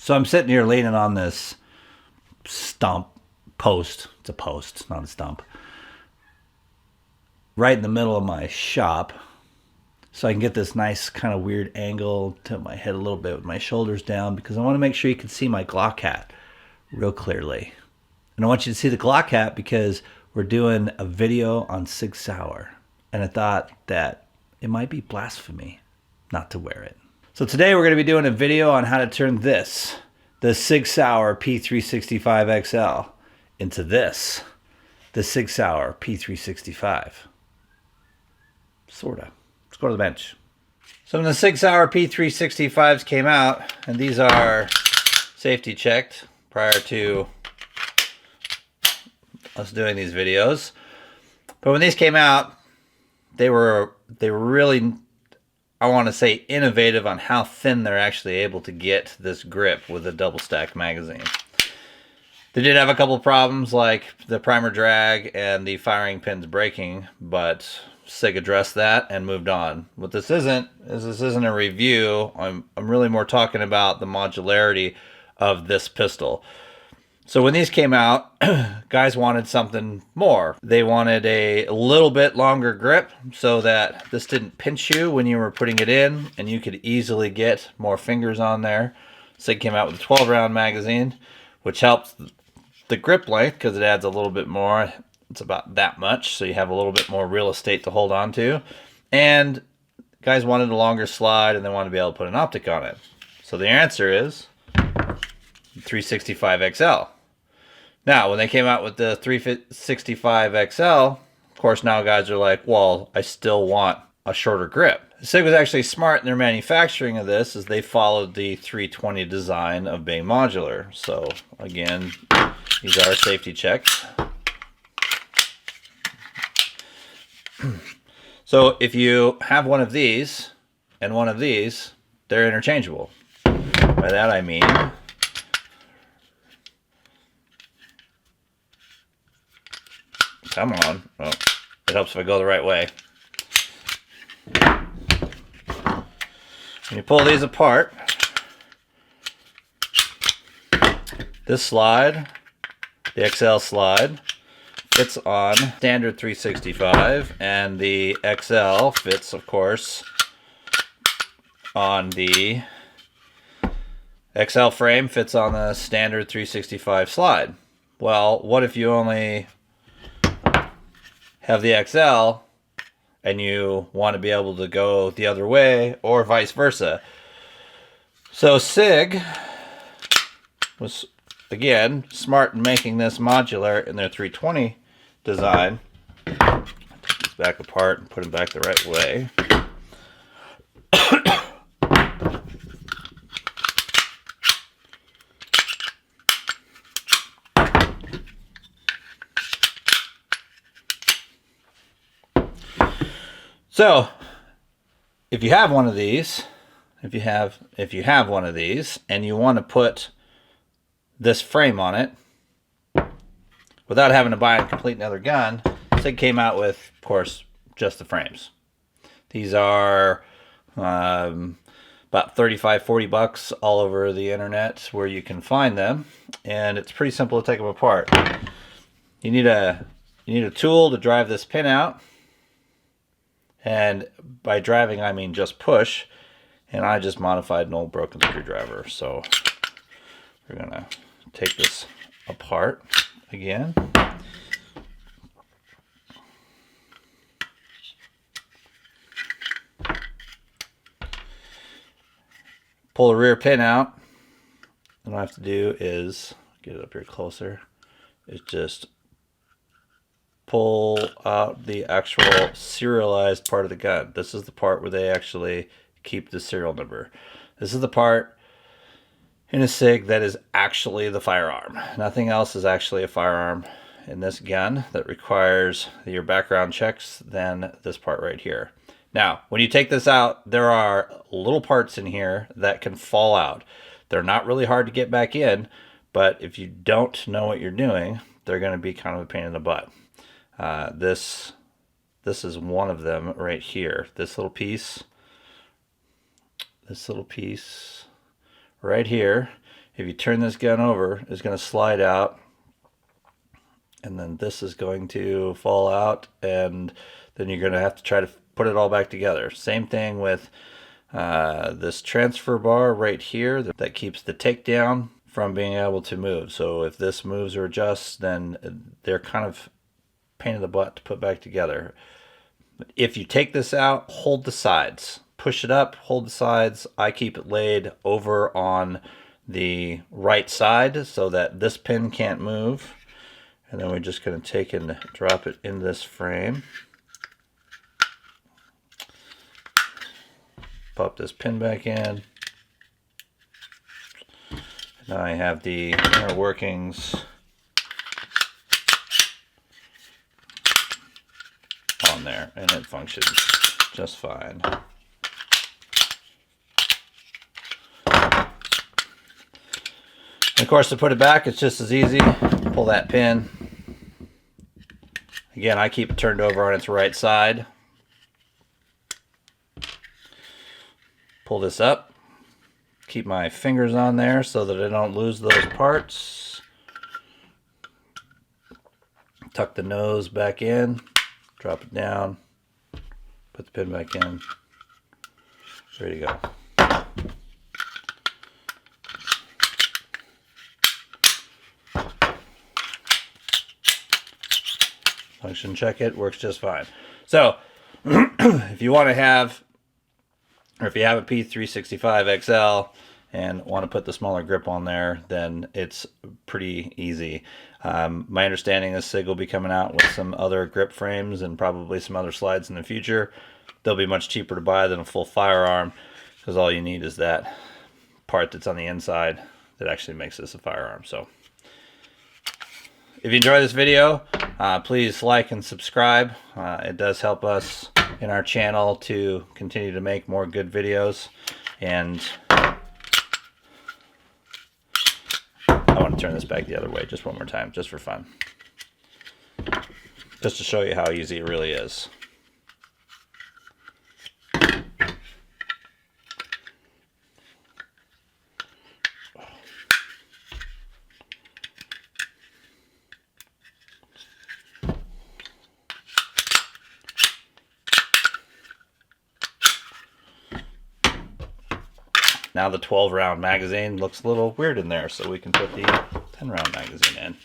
So I'm sitting here leaning on this stump post. It's a post, not a stump. Right in the middle of my shop. So I can get this nice kind of weird angle, tilt my head a little bit with my shoulders down, because I want to make sure you can see my Glock hat real clearly. And I want you to see the Glock hat because we're doing a video on Sig Sauer. And I thought that it might be blasphemy not to wear it. So today we're going to be doing a video on how to turn this, the Sig Sauer p365xl, into this, the Sig Sauer p365. Sorta. Let's go to the bench. So when the Sig Sauer p365s came out, and these are safety checked prior to us doing these videos, but when these came out, they were really, I want to say, innovative on how thin they're actually able to get this grip with a double stack magazine. They did have a couple problems like the primer drag and the firing pins breaking, but Sig addressed that and moved on. What this isn't a review. I'm really more talking about the modularity of this pistol. So when these came out, guys wanted something more. They wanted a little bit longer grip so that this didn't pinch you when you were putting it in and you could easily get more fingers on there. Sig came out with a 12-round magazine, which helps the grip length because it adds a little bit more. It's about that much, so you have a little bit more real estate to hold on to. And guys wanted a longer slide and they wanted to be able to put an optic on it. So the answer is 365xl. Now, when they came out with the 365xl, of course, now guys are like, well, I still want a shorter grip. Sig was actually smart in their manufacturing of this, as they followed the 320 design of being modular. So, again, these are safety checks. So, if you have one of these and one of these, they're interchangeable. By that I mean, come on. Well, it helps if I go the right way. When you pull these apart, this slide, the XL slide, fits on standard 365, and the XL fits, of course, on the XL frame, fits on the standard 365 slide. Well, what if you only have the XL and you want to be able to go the other way, or vice versa? So Sig was, again, smart in making this modular in their 320 design. Take these back apart and put them back the right way. So, if you have one of these, if you have one of these and you want to put this frame on it without having to buy a complete another gun, Sig came out with, of course, just the frames. These are about 35, 40 bucks all over the internet where you can find them, and it's pretty simple to take them apart. You need a tool to drive this pin out. And by driving, I mean just push. And I just modified an old broken screwdriver. So we're going to take this apart again. Pull the rear pin out. And what I have to do is, get it up here closer, is just pull out the actual serialized part of the gun. This is the part where they actually keep the serial number. This is the part in a Sig that is actually the firearm. Nothing else is actually a firearm in this gun that requires your background checks than this part right here. Now, when you take this out, there are little parts in here that can fall out. They're not really hard to get back in, but if you don't know what you're doing, they're going to be kind of a pain in the butt. This is one of them right here. This little piece right here if you turn this gun over, it's going to slide out, and then this is going to fall out, and then you're going to have to try to put it all back together. Same thing with this transfer bar right here that keeps the takedown from being able to move. So if this moves or adjusts, then they're kind of pain in the butt to put back together. If you take this out, hold the sides, push it up, hold the sides. I keep it laid over on the right side so that this pin can't move. And then we're just going to take and drop it in this frame. Pop this pin back in. Now I have the inner workings on there, and it functions just fine. And of course, to put it back, it's just as easy. Pull that pin. Again, I keep it turned over on its right side. Pull this up. Keep my fingers on there so that I don't lose those parts. Tuck the nose back in. Drop it down. Put the pin back in. Ready to go. Function check it, works just fine. So, if you want to have, or if you have a p365xl and want to put the smaller grip on there, then it's pretty easy. My understanding is Sig will be coming out with some other grip frames and probably some other slides in the future. They'll be much cheaper to buy than a full firearm, because all you need is that part that's on the inside that actually makes this a firearm. So if you enjoy this video, please like and subscribe. It does help us in our channel to continue to make more good videos. And I want to turn this back the other way just one more time, just for fun. Just to show you how easy it really is. Now the 12-round magazine looks a little weird in there, so we can put the 10-round magazine in.